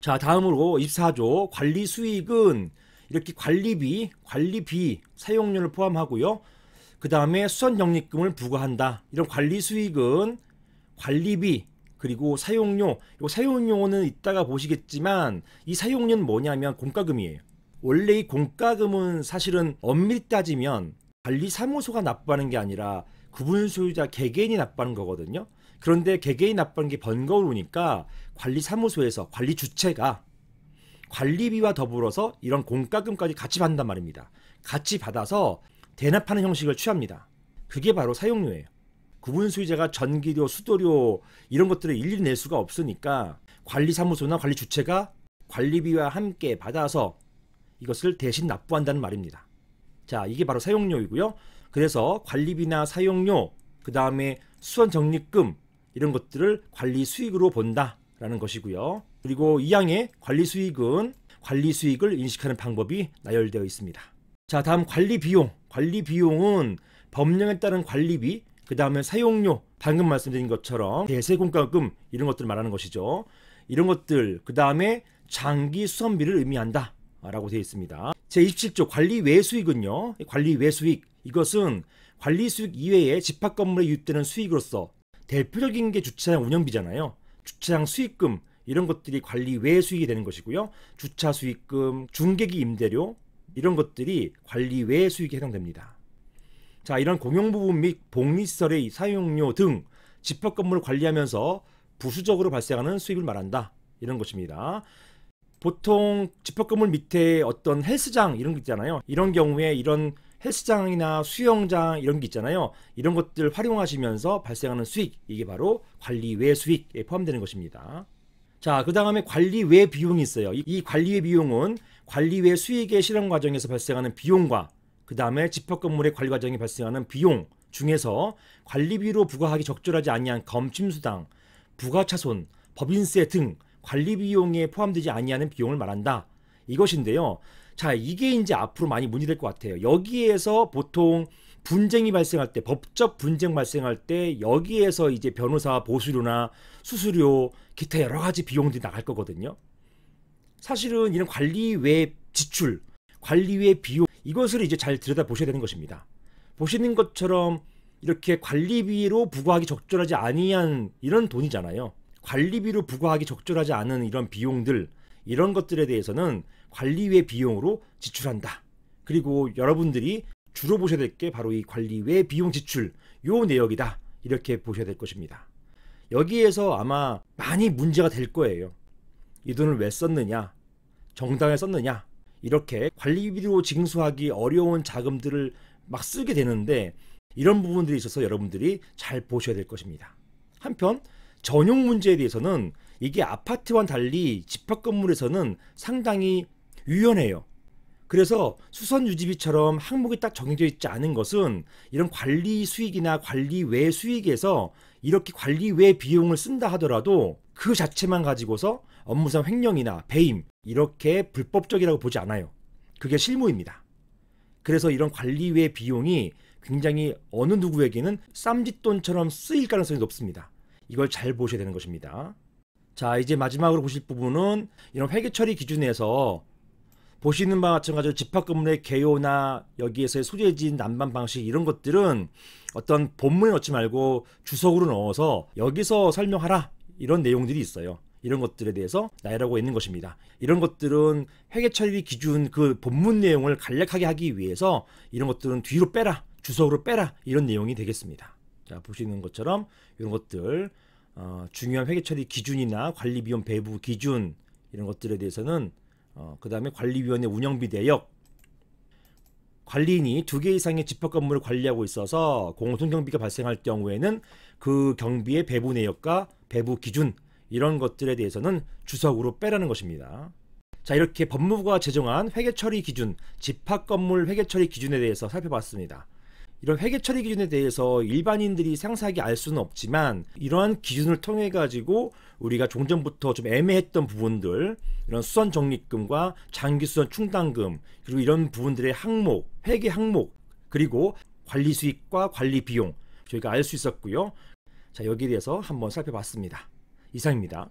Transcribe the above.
자, 다음으로 24조 관리 수익은 이렇게 관리비, 사용료를 포함하고요. 그 다음에 수선적립금을 부과한다. 이런 관리 수익은 관리비 그리고 사용료, 이 사용료는 이따가 보시겠지만 이 사용료는 뭐냐면 공과금이에요. 원래 이 공과금은 사실은 엄밀히 따지면 관리사무소가 납부하는 게 아니라 구분소유자 개개인이 납부하는 거거든요. 그런데 개개인이 납부하는 게 번거로우니까 관리사무소에서 관리 주체가 관리비와 더불어서 이런 공과금까지 같이 받는단 말입니다. 같이 받아서 대납하는 형식을 취합니다. 그게 바로 사용료예요. 구분소유자가 전기료, 수도료 이런 것들을 일일이 낼 수가 없으니까 관리사무소나 관리 주체가 관리비와 함께 받아서 이것을 대신 납부한다는 말입니다. 자, 이게 바로 사용료이고요. 그래서 관리비나 사용료, 그 다음에 수선적립금 이런 것들을 관리 수익으로 본다라는 것이고요. 그리고 2항의 관리 수익은 관리 수익을 인식하는 방법이 나열되어 있습니다. 자, 다음 관리 비용. 관리 비용은 법령에 따른 관리비, 그 다음에 사용료, 방금 말씀드린 것처럼 대세공과금 이런 것들을 말하는 것이죠. 이런 것들, 그 다음에 장기 수선비를 의미한다 라고 되어 있습니다. 제27조 관리 외수익은요, 관리 외수익, 이것은 관리 수익 이외에 집합건물에 유입되는 수익으로서 대표적인 게 주차장 운영비잖아요. 주차장 수익금 이런 것들이 관리 외수익이 되는 것이고요. 주차 수익금, 중개기 임대료 이런 것들이 관리 외수익에 해당됩니다. 자, 이런 공용부분 및 복리시설의 사용료 등 집합건물을 관리하면서 부수적으로 발생하는 수익을 말한다. 이런 것입니다. 보통 집합건물 밑에 어떤 헬스장 이런 게 있잖아요. 이런 경우에 이런 헬스장이나 수영장 이런 게 있잖아요. 이런 것들 활용하시면서 발생하는 수익, 이게 바로 관리 외 수익에 포함되는 것입니다. 자, 그 다음에 관리 외 비용이 있어요. 이 관리 외 비용은 관리 외 수익의 실현 과정에서 발생하는 비용과 그 다음에 집합건물의 관리 과정에 발생하는 비용 중에서 관리비로 부과하기 적절하지 아니한 검침수당, 부가차손, 법인세 등 관리비용에 포함되지 아니하는 비용을 말한다. 이것인데요. 자, 이게 이제 앞으로 많이 문의될 것 같아요. 여기에서 보통 분쟁이 발생할 때, 법적 분쟁 발생할 때 여기에서 이제 변호사 보수료나 수수료, 기타 여러 가지 비용들이 나갈 거거든요. 사실은 이런 관리 외 지출, 관리 외 비용 이것을 이제 잘 들여다보셔야 되는 것입니다. 보시는 것처럼 이렇게 관리비로 부과하기 적절하지 아니한 이런 돈이잖아요. 관리비로 부과하기 적절하지 않은 이런 비용들, 이런 것들에 대해서는 관리 외 비용으로 지출한다. 그리고 여러분들이 주로 보셔야 될 게 바로 이 관리 외 비용 지출, 요 내역이다. 이렇게 보셔야 될 것입니다. 여기에서 아마 많이 문제가 될 거예요. 이 돈을 왜 썼느냐? 정당에 썼느냐? 이렇게 관리비로 징수하기 어려운 자금들을 막 쓰게 되는데 이런 부분들이 있어서 여러분들이 잘 보셔야 될 것입니다. 한편 전용 문제에 대해서는 이게 아파트와는 달리 집합건물에서는 상당히 유연해요. 그래서 수선유지비처럼 항목이 딱 정해져 있지 않은 것은 이런 관리 수익이나 관리 외 수익에서 이렇게 관리 외 비용을 쓴다 하더라도 그 자체만 가지고서 업무상 횡령이나 배임 이렇게 불법적이라고 보지 않아요. 그게 실무입니다. 그래서 이런 관리 외 비용이 굉장히 어느 누구에게는 쌈짓돈처럼 쓰일 가능성이 높습니다. 이걸 잘 보셔야 되는 것입니다. 자, 이제 마지막으로 보실 부분은 이런 회계처리 기준에서 보시는 바와 마찬가지로 집합건물의 개요나 여기에서의 소재진, 난방 방식 이런 것들은 어떤 본문에 넣지 말고 주석으로 넣어서 여기서 설명하라 이런 내용들이 있어요. 이런 것들에 대해서 나열하고 있는 것입니다. 이런 것들은 회계처리 기준 그 본문 내용을 간략하게 하기 위해서 이런 것들은 뒤로 빼라, 주석으로 빼라 이런 내용이 되겠습니다. 자, 보시는 것처럼 이런 것들 중요한 회계처리 기준이나 관리비용 배부 기준 이런 것들에 대해서는 그 다음에 관리위원회 운영비 내역, 관리인이 2개 이상의 집합건물을 관리하고 있어서 공동경비가 발생할 경우에는 그 경비의 배부 내역과 배부 기준 이런 것들에 대해서는 주석으로 빼라는 것입니다. 자, 이렇게 법무부가 제정한 회계처리 기준, 집합건물 회계처리 기준에 대해서 살펴봤습니다. 이런 회계처리 기준에 대해서 일반인들이 상세하게 알 수는 없지만 이러한 기준을 통해 가지고 우리가 종전부터 좀 애매했던 부분들, 이런 수선적립금과 장기수선 충당금, 그리고 이런 부분들의 항목, 회계 항목, 그리고 관리수익과 관리비용 저희가 알 수 있었고요. 자, 여기에 대해서 한번 살펴봤습니다. 이상입니다.